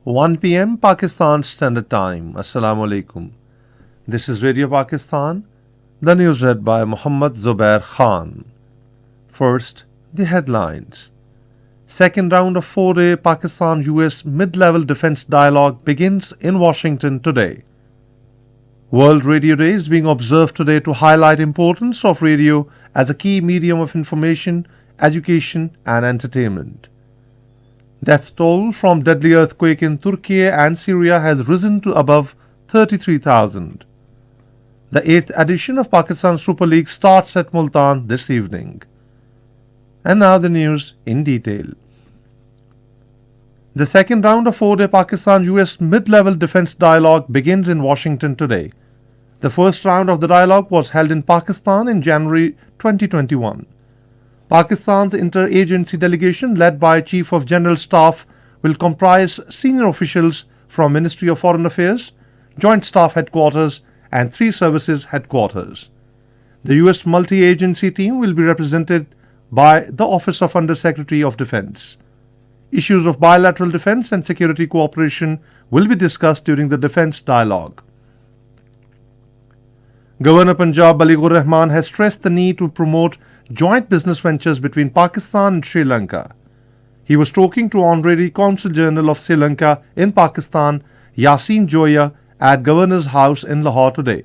1 p.m. Pakistan Standard Time. Assalamu alaikum. This is Radio Pakistan. The news read by Muhammad Zubair Khan. First, the headlines. Second round of 4-day Pakistan-US mid-level defense dialogue begins in Washington today. World Radio Day is being observed today to highlight importance of radio as a key medium of information, education and entertainment. Death toll from deadly earthquake in Turkey and Syria has risen to above 33,000. The 8th edition of Pakistan Super League starts at Multan this evening. And now the news in detail. The second round of 4-day Pakistan-US mid-level defense dialogue begins in Washington today. The first round of the dialogue was held in Pakistan in January 2021. Pakistan's interagency delegation, led by Chief of General Staff, will comprise senior officials from Ministry of Foreign Affairs, Joint Staff Headquarters, and 3 services headquarters. The US multi-agency team will be represented by the Office of Under-Secretary of Defense. Issues of bilateral defense and security cooperation will be discussed during the defense dialogue. Governor Punjab Balighur Rahman has stressed the need to promote joint business ventures between Pakistan and Sri Lanka. He was talking to Honorary Consul General of Sri Lanka in Pakistan, Yasin Joya, at Governor's House in Lahore today.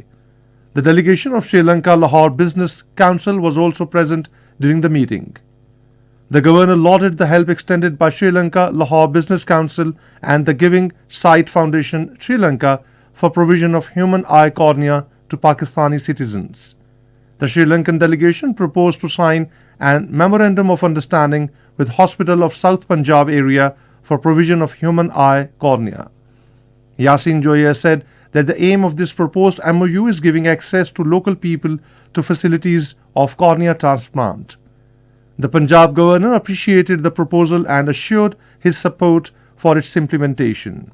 The delegation of Sri Lanka Lahore Business Council was also present during the meeting. The Governor lauded the help extended by Sri Lanka Lahore Business Council and the Giving Sight Foundation Sri Lanka for provision of human eye cornea to Pakistani citizens. The Sri Lankan delegation proposed to sign a memorandum of understanding with Hospital of South Punjab area for provision of human eye cornea. Yasin Joya said that the aim of this proposed MOU is giving access to local people to facilities of cornea transplant. The Punjab governor appreciated the proposal and assured his support for its implementation.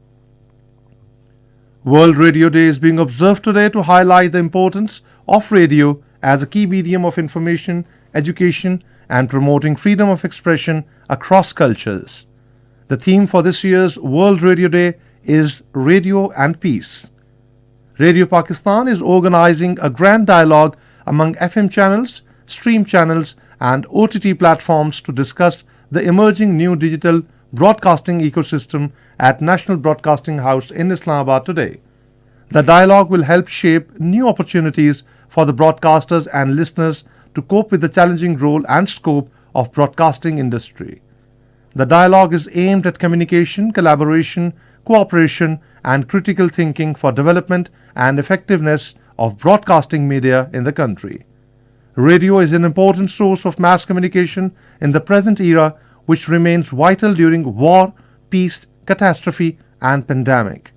World Radio Day is being observed today to highlight the importance of radio as a key medium of information, education, and promoting freedom of expression across cultures. The theme for this year's World Radio Day is Radio and Peace. Radio Pakistan is organizing a grand dialogue among FM channels, stream channels, and OTT platforms to discuss the emerging new digital broadcasting ecosystem at National Broadcasting House in Islamabad today. The dialogue will help shape new opportunities for the broadcasters and listeners to cope with the challenging role and scope of broadcasting industry. The dialogue is aimed at communication, collaboration, cooperation, and critical thinking for development and effectiveness of broadcasting media in the country. Radio is an important source of mass communication in the present era, which remains vital during war, peace, catastrophe, and pandemic.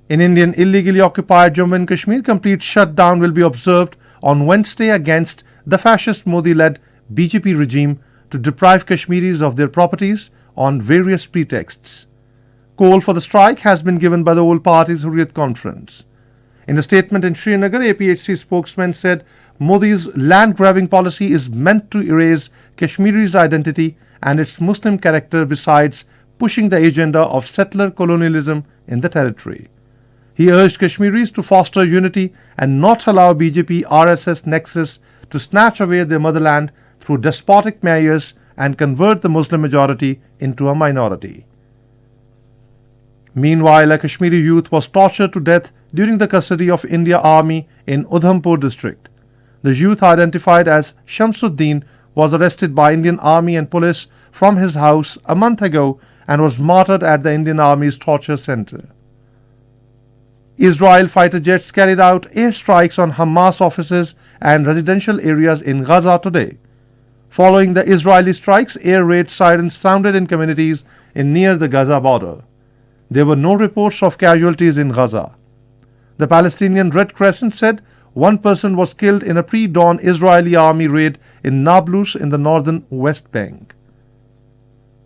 In Indian illegally occupied Jammu and Kashmir, complete shutdown will be observed on Wednesday against the fascist Modi-led BJP regime to deprive Kashmiris of their properties on various pretexts. Call for the strike has been given by the All Parties Hurriyat Conference. In a statement in Srinagar, APHC spokesman said Modi's land-grabbing policy is meant to erase Kashmiri's identity and its Muslim character, besides pushing the agenda of settler colonialism in the territory. He urged Kashmiris to foster unity and not allow BJP-RSS nexus to snatch away their motherland through despotic measures and convert the Muslim majority into a minority. Meanwhile, a Kashmiri youth was tortured to death during the custody of India Army in Udhampur district. The youth, identified as Shamsuddin, was arrested by Indian Army and police from his house a month ago and was martyred at the Indian Army's torture center. Israel fighter jets carried out airstrikes on Hamas offices and residential areas in Gaza today. Following the Israeli strikes, air raid sirens sounded in communities near the Gaza border. There were no reports of casualties in Gaza. The Palestinian Red Crescent said one person was killed in a pre-dawn Israeli army raid in Nablus in the northern West Bank.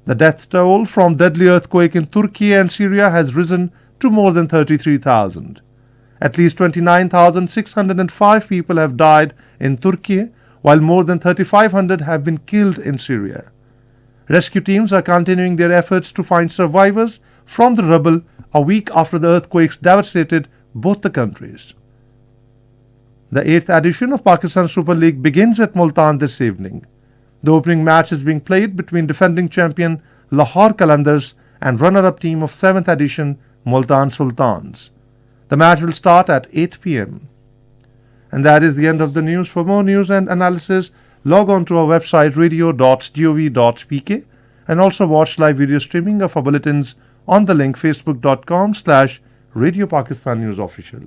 The death toll from deadly earthquake in Turkey and Syria has risen to more than 33,000. At least 29,605 people have died in Turkey, while more than 3,500 have been killed in Syria. Rescue teams are continuing their efforts to find survivors from the rubble a week after the earthquakes devastated both the countries. The 8th edition of Pakistan Super League begins at Multan this evening. The opening match is being played between defending champion Lahore Qalandars and runner-up team of 7th edition Multan Sultans. The match will start at 8 p.m. And that is the end of the news. For more news and analysis, log on to our website radio.gov.pk and also watch live video streaming of our bulletins on the link facebook.com/Radio Pakistan News Official.